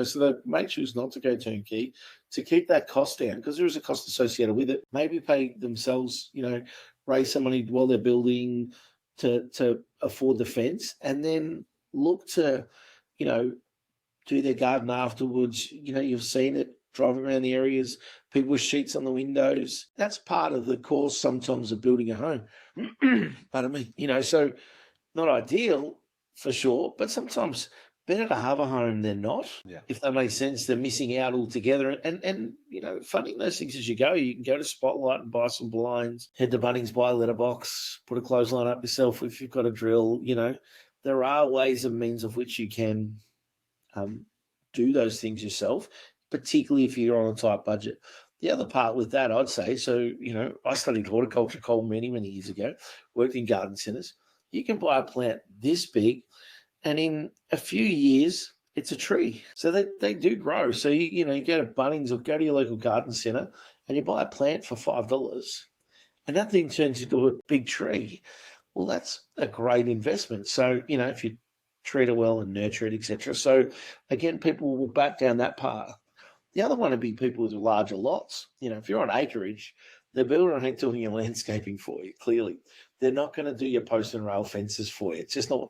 So they make choose not to go turnkey to keep that cost down, because there is a cost associated with it. Maybe pay themselves, raise some money while they're building to afford the fence, and then look to, you know, do their garden afterwards. You've seen it driving around the areas, people with sheets on the windows. That's part of the course sometimes of building a home. Pardon me. So not ideal for sure, but sometimes better to have a home than not. Yeah. If that makes sense, they're missing out altogether. And funding those things as you go. You can go to Spotlight and buy some blinds, head to Bunnings, buy a letterbox, put a clothesline up yourself if you've got a drill. There are ways and means of which you can do those things yourself, particularly if you're on a tight budget. The other part with that, I'd say, so, I studied horticulture, Cole, many, many years ago, worked in garden centres. You can buy a plant this big, and in a few years, it's a tree. So they do grow. So, you go to Bunnings or go to your local garden centre and you buy a plant for $5, and that thing turns into a big tree. Well, that's a great investment. So, if you treat it well and nurture it, etc. So, again, people will back down that path. The other one would be people with larger lots. If you're on acreage, the builder ain't doing your landscaping for you, clearly. They're not going to do your post and rail fences for you. It's just not what